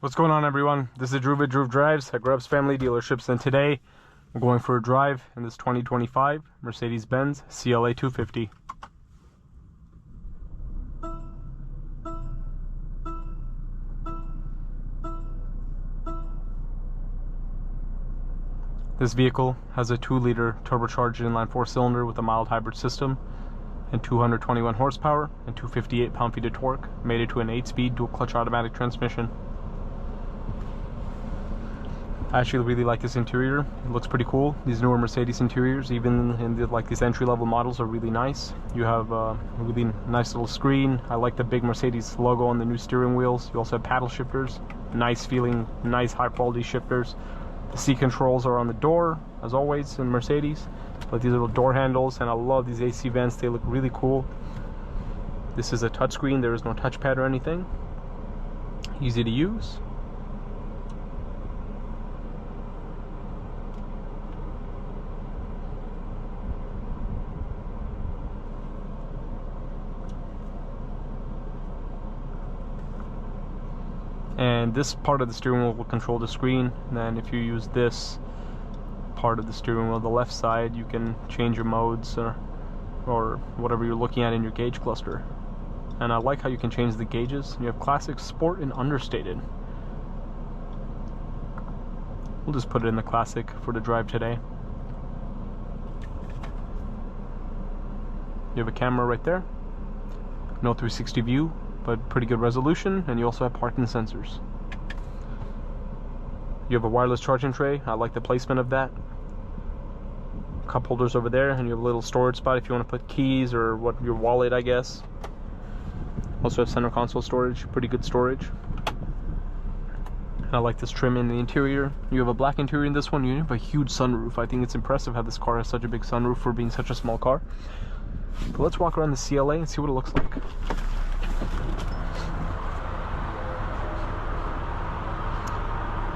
What's going on, everyone? This is Drew with Drew Drives at Grubbs Family Dealerships, and today we're going for a drive in this 2025 Mercedes-Benz CLA 250. This vehicle has a 2-liter turbocharged inline 4-cylinder with a mild hybrid system and 221 horsepower and 258 pound-feet of torque, made it to an 8-speed dual-clutch automatic transmission. I actually really like this interior. It looks pretty cool. These newer Mercedes interiors, even in these entry-level models, are really nice. You have a really nice little screen. I like the big Mercedes logo on the new steering wheels. You also have paddle shifters, nice feeling, nice high-quality shifters. The seat controls are on the door, as always in Mercedes. But these little door handles, and I love these AC vents. They look really cool. This is a touchscreen. There is no touchpad or anything. Easy to use. And this part of the steering wheel will control the screen. And then if you use this part of the steering wheel, the left side, you can change your modes or whatever you're looking at in your gauge cluster. And I like how you can change the gauges. You have classic, sport, and understated. We'll just put it in the classic for the drive today. You have a camera right there. No 360 view, but pretty good resolution, and you also have parking sensors. You have a wireless charging tray. I like the placement of that. Cup holders over there, and you have a little storage spot if you want to put keys or your wallet, I guess. Also have center console storage, pretty good storage. And I like this trim in the interior. You have a black interior in this one. You have a huge sunroof. I think it's impressive how this car has such a big sunroof for being such a small car. But let's walk around the CLA and see what it looks like.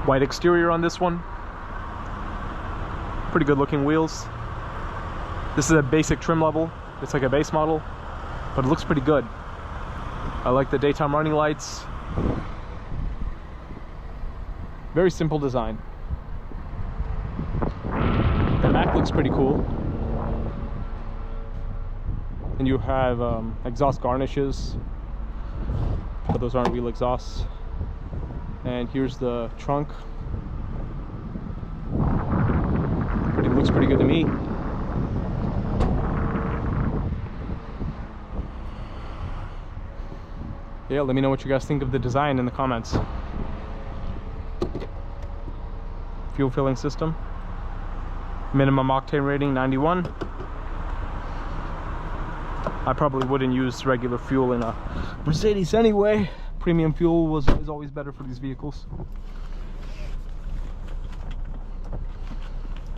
White exterior on this one. Pretty good looking wheels. This is a basic trim level. It's like a base model, but it looks pretty good. I like the daytime running lights. Very simple design. The back looks pretty cool. And you have exhaust garnishes, but those aren't real exhausts. And here's the trunk. Looks pretty good to me. Yeah, let me know what you guys think of the design in the comments. Fuel filling system. Minimum octane rating 91. I probably wouldn't use regular fuel in a Mercedes anyway. Premium fuel is always better for these vehicles.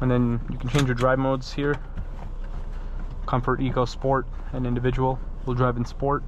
And then you can change your drive modes here. Comfort, Eco, Sport, and Individual. We'll drive in Sport.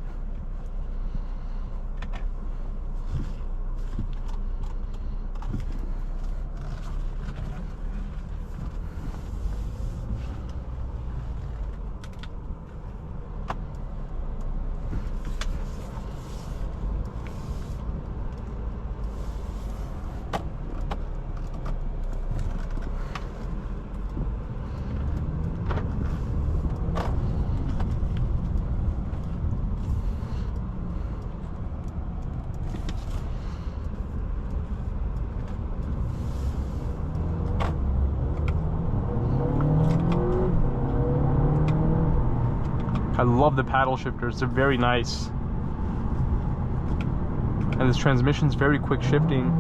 I love the paddle shifters, they're very nice. And this transmission's very quick shifting.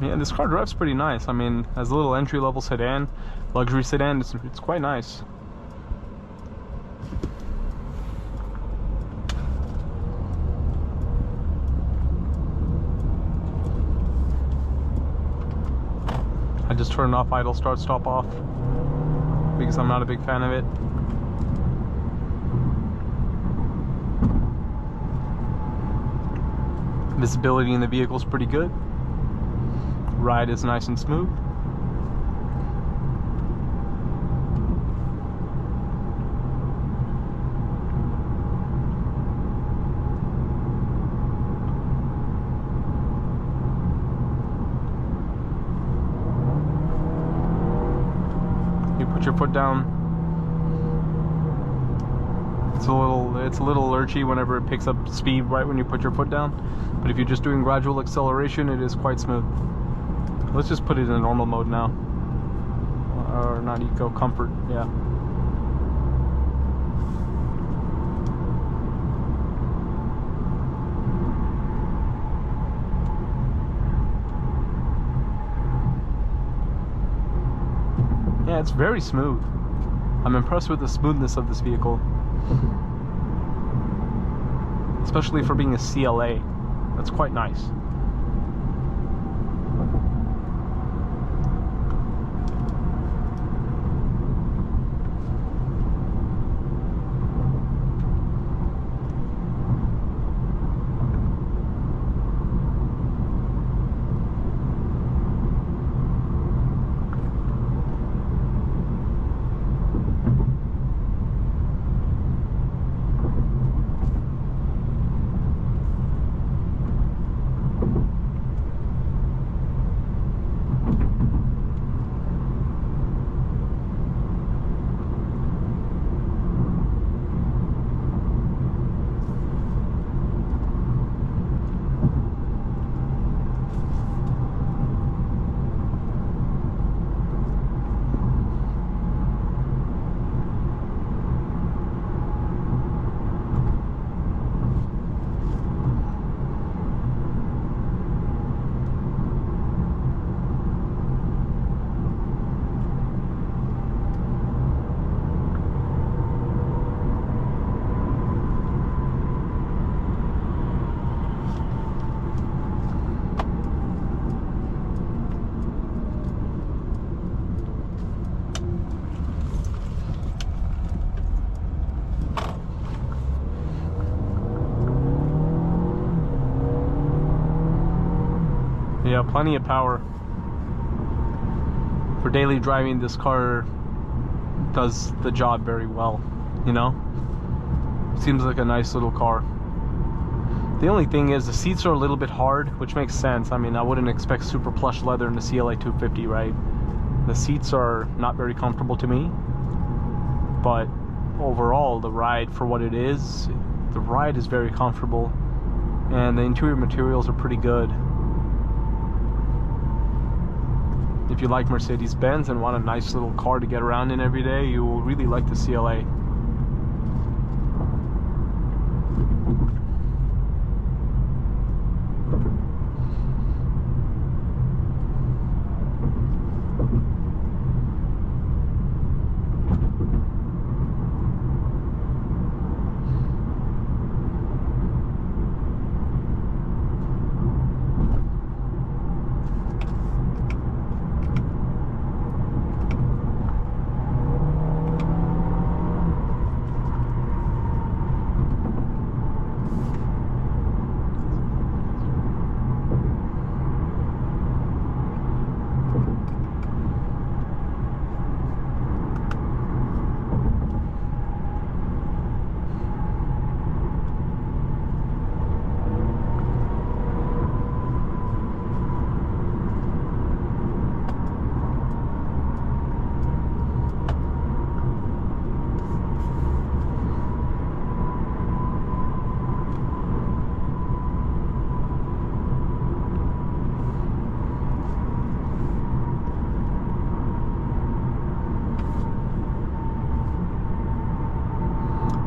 Yeah, this car drives pretty nice. I mean, as a little entry-level sedan, luxury sedan, it's quite nice. I just turned off idle start stop off because I'm not a big fan of it. Visibility in the vehicle is pretty good. Ride is nice and smooth. You put your foot down. It's a little lurchy whenever it picks up speed right when you put your foot down. But if you're just doing gradual acceleration, it is quite smooth. Let's just put it in normal mode now. Or not eco, comfort, yeah. Yeah, it's very smooth. I'm impressed with the smoothness of this vehicle. Especially for being a CLA. That's quite nice. Yeah, plenty of power. For daily driving, this car does the job very well, you know? Seems like a nice little car. The only thing is the seats are a little bit hard, which makes sense. I mean, I wouldn't expect super plush leather in the CLA 250, right? The seats are not very comfortable to me, but overall, the ride for what it is, the ride is very comfortable, and the interior materials are pretty good. If you like Mercedes-Benz and want a nice little car to get around in every day, you will really like the CLA.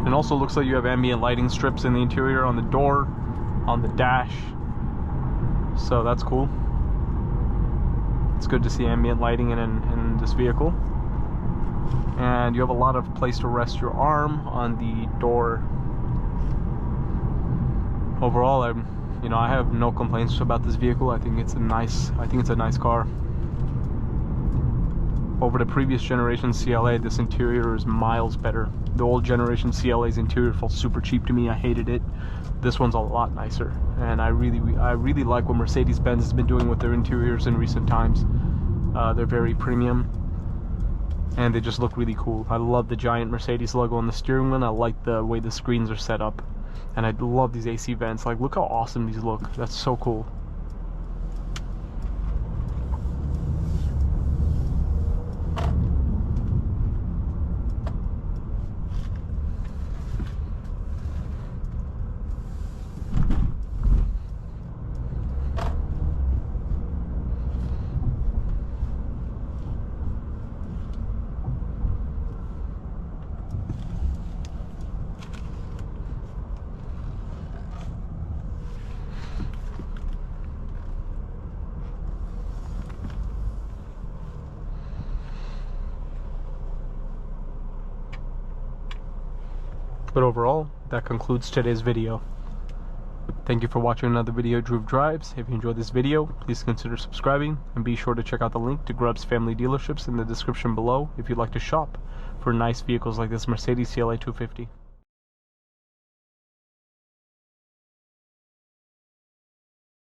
And also looks like you have ambient lighting strips in the interior, on the door, on the dash. So that's cool. It's good to see ambient lighting in this vehicle. And you have a lot of place to rest your arm on the door. Overall, I have no complaints about this vehicle. I think it's a nice car. Over the previous generation CLA, this interior is miles better. The old generation CLA's interior felt super cheap to me. I hated it. This one's a lot nicer, and I really like what Mercedes-Benz has been doing with their interiors in recent times. They're very premium, and they just look really cool. I love the giant Mercedes logo on the steering wheel. I like the way the screens are set up, and I love these AC vents. Like, look how awesome these look. That's so cool. But overall, that concludes today's video. Thank you for watching another video of Droove Drives. If you enjoyed this video, please consider subscribing, and be sure to check out the link to Grubb's family dealerships in the description below if you'd like to shop for nice vehicles like this Mercedes CLA 250.